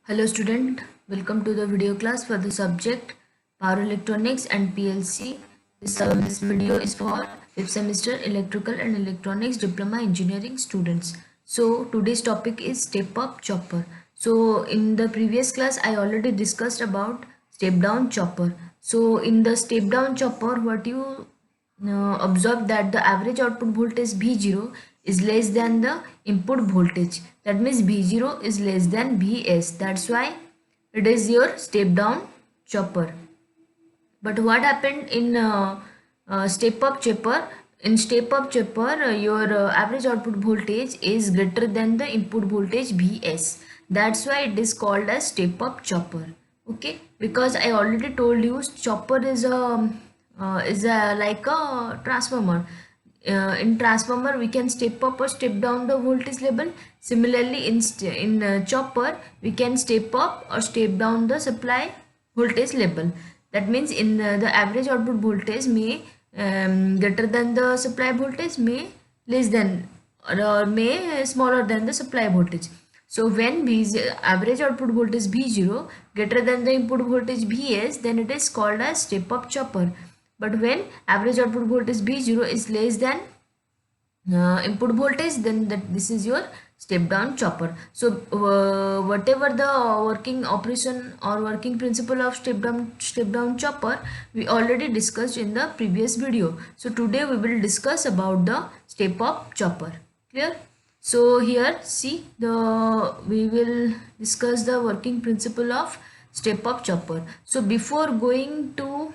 Hello student, welcome to the video class for the subject Power Electronics and PLC. This video is for 5th semester Electrical and Electronics Diploma Engineering students. So today's topic is step up chopper. So in the previous class I already discussed about step down chopper. So in the step down chopper what you observe that the average output voltage V0 is less than the input voltage. That means V0 is less than Vs. That's why it is your step down chopper. But what happened in step up chopper? In step up chopper, your average output voltage is greater than the input voltage Vs. That's why it is called as step up chopper. Okay, because I already told you chopper is a like a transformer. In transformer we can step up or step down the voltage level. Similarly in chopper we can step up or step down the supply voltage level. That means in the average output voltage may greater than the supply voltage, may less than or may smaller than the supply voltage. So when average output voltage V0 greater than the input voltage Vs, then it is called as step up chopper. But when average output voltage V0 is less than input voltage, then this is your step down chopper. So whatever the working operation or working principle of step down chopper we already discussed in the previous video. So today we will discuss about the step up chopper. Clear? So here see we will discuss the working principle of step up chopper. So before going to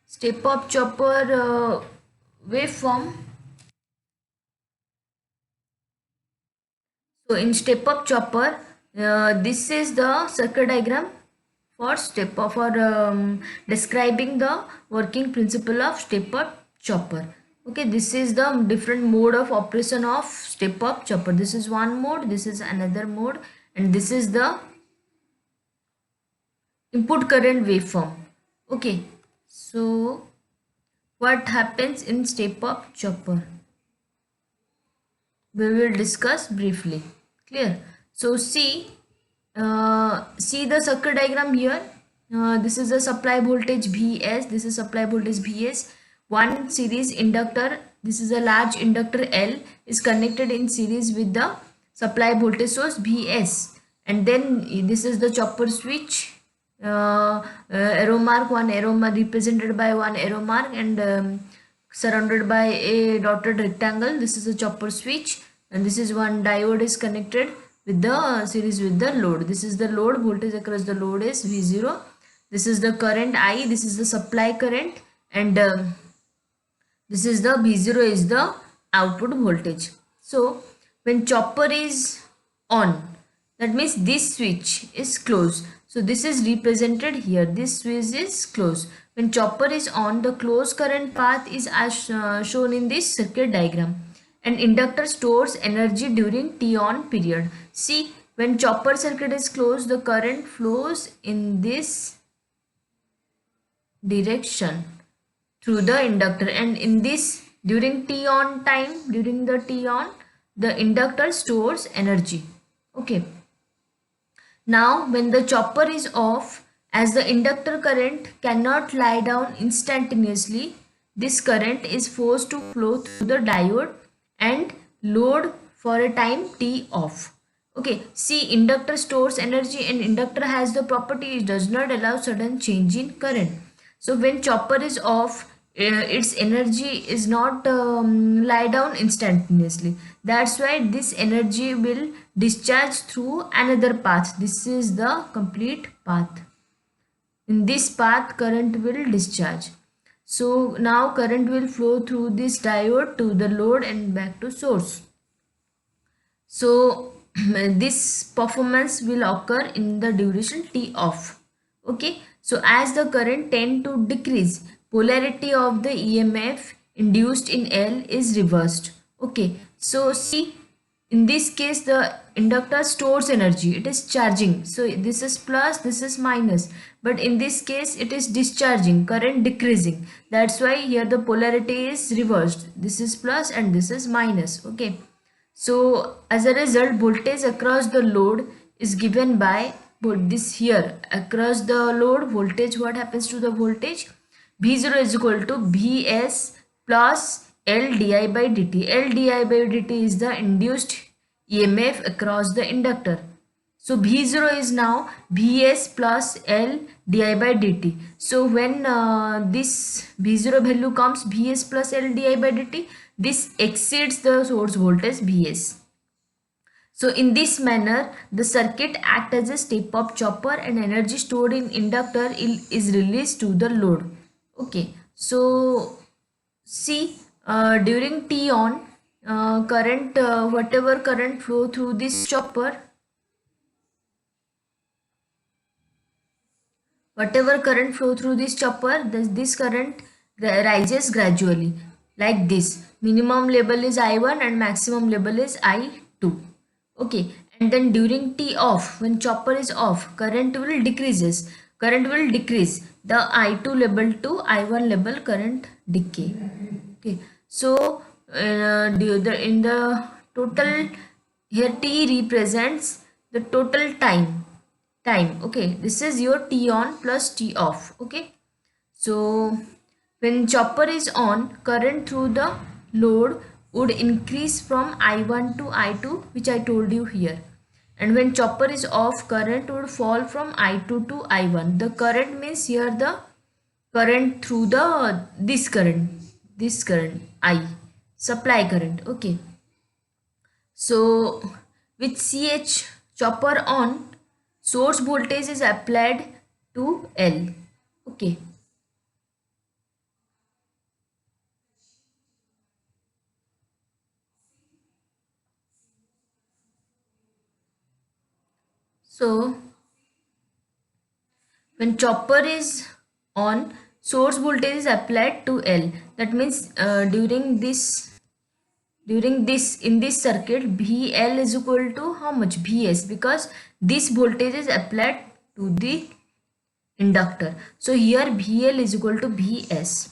step up chopper waveform, so in step up chopper, this is the circuit diagram for step up for describing the working principle of step up chopper. Okay, this is the different mode of operation of step up chopper. This is one mode, this is another mode, and this is the input current waveform. Okay, so what happens in step up chopper? We will discuss briefly. Clear? So see the circuit diagram here. This is the supply voltage Vs. This is supply voltage Vs. One series inductor. This is a large inductor L is connected in series with the supply voltage source Vs. And then this is the chopper switch. Arrow mark, one arrow mark represented by one arrow mark, and surrounded by a dotted rectangle. This is a chopper switch, and this is one diode is connected with the series with the load. This is the load, voltage across the load is V0. This is the current I, this is the supply current, and this is the V0 is the output voltage. So when chopper is on, that means this switch is closed. So this is represented here. This switch is closed. When chopper is on, the closed current path is as shown in this circuit diagram. An inductor stores energy during T on period. See, when chopper circuit is closed, the current flows in this direction through the inductor, and in this during T on time, during the T on, the inductor stores energy. Okay. Now when the chopper is off, as the inductor current cannot lie down instantaneously, this current is forced to flow through the diode and load for a time T off. Okay, see, inductor stores energy, and inductor has the property it does not allow sudden change in current. So when chopper is off, its energy is not lie down instantaneously. That's why this energy will discharge through another path. This is the complete path. In this path current will discharge. So now current will flow through this diode to the load and back to source. So this performance will occur in the duration T off. Okay, so as the current tend to decrease, polarity of the EMF induced in L is reversed. Okay, so see, in this case the inductor stores energy, it is charging, so this is plus, this is minus, but in this case it is discharging, current decreasing. That's why here the polarity is reversed, this is plus and this is minus. Okay, so as a result voltage across the load is given by this here across the load voltage. What happens to the voltage? V0 is equal to Vs plus L di by dt. L di by dt is the induced EMF across the inductor. So V0 is now Vs plus L di by dt. So when this V0 value comes Vs plus L di by dt, this exceeds the source voltage Vs. So in this manner, the circuit acts as a step-up chopper and energy stored in inductor is released to the load. Okay, so see during T on, current whatever current flow through this chopper, this current rises gradually like this. Minimum level is I1 and maximum level is I2. Okay, and then during T off, when chopper is off, current will decrease. The I2 level to I1 level current decay. Okay, so in the total, here T represents the total time. Okay, this is your T on plus T off. Okay, so when chopper is on, current through the load would increase from I1 to I2, which I told you here. And when chopper is off, current would fall from I2 to I1. The current means here the current through the this current I, supply current. Okay, so with CH chopper on, source voltage is applied to L. Okay. So when chopper is on, source voltage is applied to L. That means during this in this circuit, VL is equal to how much? Vs, because this voltage is applied to the inductor. So here VL is equal to Vs.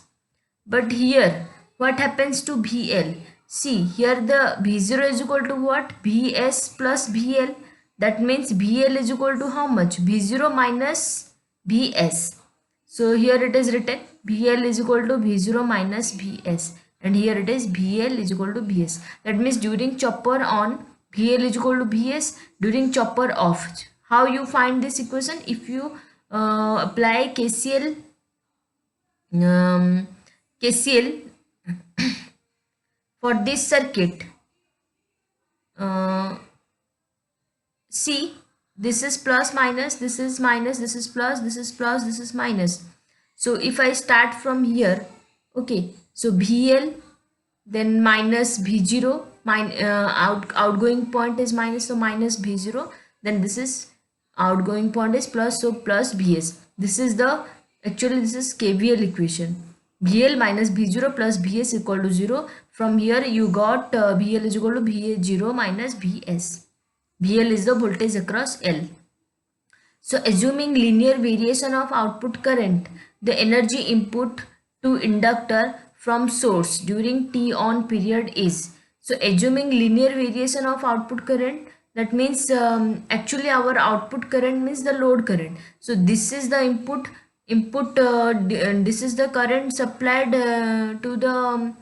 But here what happens to VL? See here the V0 is equal to what? Vs plus VL. That means VL is equal to how much? V0 minus Vs. So here it is written VL is equal to V0 minus Vs. And here it is VL is equal to Vs. That means during chopper on, VL is equal to Vs. During chopper off. How you find this equation? If you apply KCL, for this circuit, see, this is plus minus, this is minus, this is plus, this is plus, this is minus. So if I start from here, okay, so VL, then minus V0, outgoing point is minus, so minus V0, then this is outgoing point is plus, so plus Vs. This is the, actually this is KVL equation. VL minus V0 plus Vs equal to 0. From here you got VL is equal to V0 minus Vs. VL is the voltage across L. So assuming linear variation of output current, the energy input to inductor from source during T on period is. So assuming linear variation of output current, that means actually our output current means the load current. So this is the input, this is the current supplied to the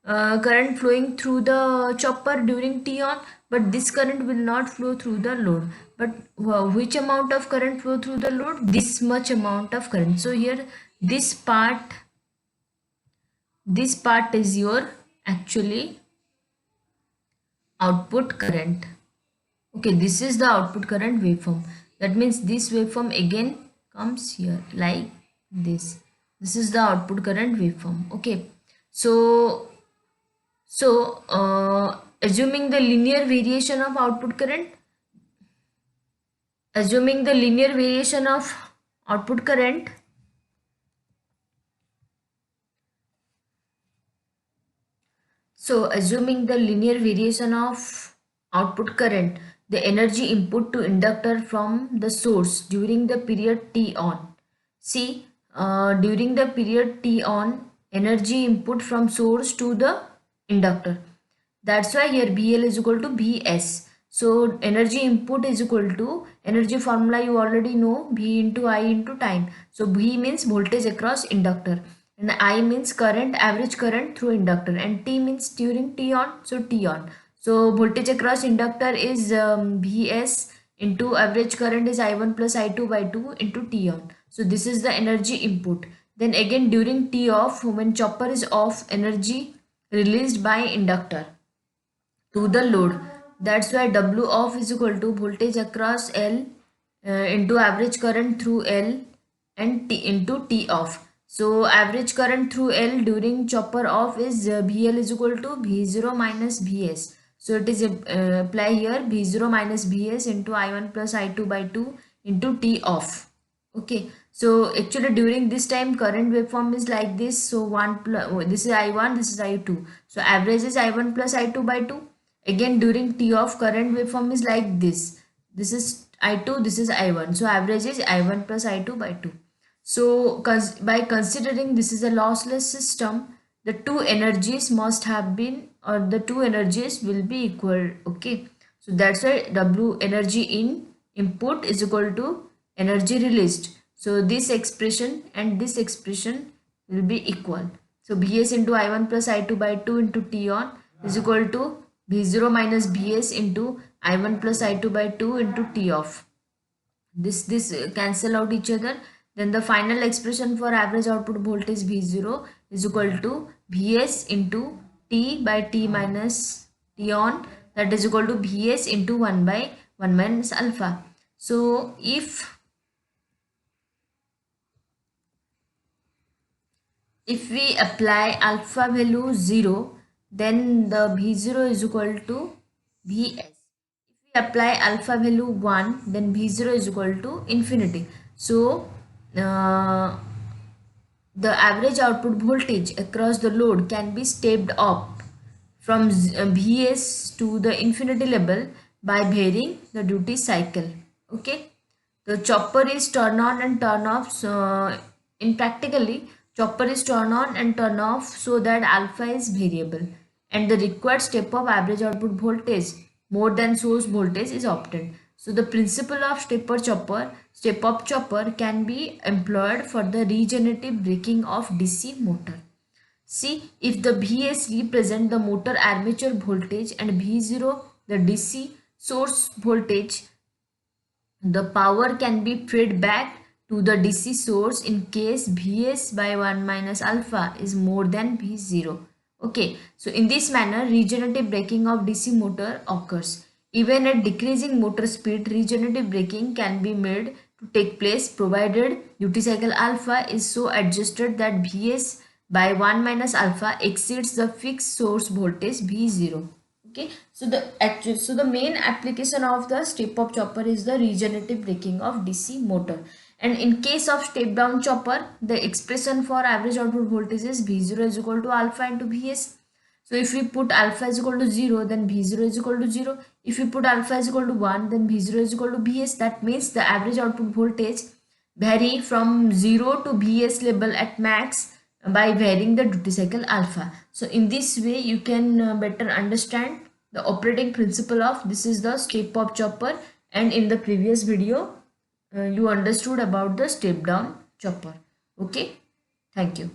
current flowing through the chopper during T on, but this current will not flow through the load. But which amount of current flow through the load? This much amount of current. So here this part is your actually output current. Okay, this is the output current waveform. That means this waveform again comes here like this. This is the output current waveform. Okay, so assuming the linear variation of output current, so assuming the linear variation of output current, the energy input to inductor from the source during the period T on. See, during the period T on, energy input from source to the inductor. That's why here BL is equal to BS. So energy input is equal to Energy formula you already know, V into I into time. So V means voltage across inductor, and I means current, average current through inductor, and T means during T on, so T on. So voltage across inductor is Vs into average current is I1 plus I2 by 2 into T on. So this is the energy input. Then again during T off, when chopper is off, energy released by inductor to the load. That's why W off is equal to voltage across L into average current through L and T into T off. So average current through L during chopper off is VL is equal to V0 minus Vs. So it is apply here V0 minus Vs into I1 plus I2 by 2 into T off. Okay, so actually during this time current waveform is like this. So 1 plus, this is I1, this is I2. So average is I1 plus I2 by 2. Again during T off current waveform is like this. This is I2, this is I1. So average is I1 plus I2 by 2. So by considering this is a lossless system, the two energies must have been, or the two energies will be equal. Okay, so that's why W energy in input is equal to energy released. So this expression and this expression will be equal. So Vs into I1 plus I2 by 2 into T on is equal to V0 minus Vs into I1 plus I2 by 2 into T off. This cancel out each other. Then the final expression for average output voltage V0 is equal to Vs into T by T minus T on, that is equal to Vs into 1 by 1 minus alpha. So if we apply alpha value 0, then the V0 is equal to Vs. If we apply alpha value 1, then V0 is equal to infinity. So uh, the average output voltage across the load can be stepped up from Vs to the infinity level by varying the duty cycle. Okay, the chopper is turn on and turn off. So in practically, chopper is turn on and turn off so that alpha is variable and the required step of average output voltage more than source voltage is obtained. So the principle of step up chopper can be employed for the regenerative braking of DC motor. See, if the Vs represent the motor armature voltage and V0 the DC source voltage, the power can be fed back to the DC source in case Vs by 1 minus alpha is more than V0. Okay, so in this manner, regenerative braking of DC motor occurs. Even at decreasing motor speed, regenerative braking can be made to take place provided duty cycle alpha is so adjusted that Vs by 1 minus alpha exceeds the fixed source voltage V0. Okay, so the main application of the step up chopper is the regenerative braking of DC motor. And in case of step down chopper, the expression for average output voltage is V0 is equal to alpha into Vs. So if we put alpha is equal to 0, then V0 is equal to 0. If we put alpha is equal to 1, then V0 is equal to Vs. That means the average output voltage vary from 0 to Vs level at max by varying the duty cycle alpha. So in this way you can better understand the operating principle of this is the step up chopper, and in the previous video you understood about the step down chopper. Okay, thank you.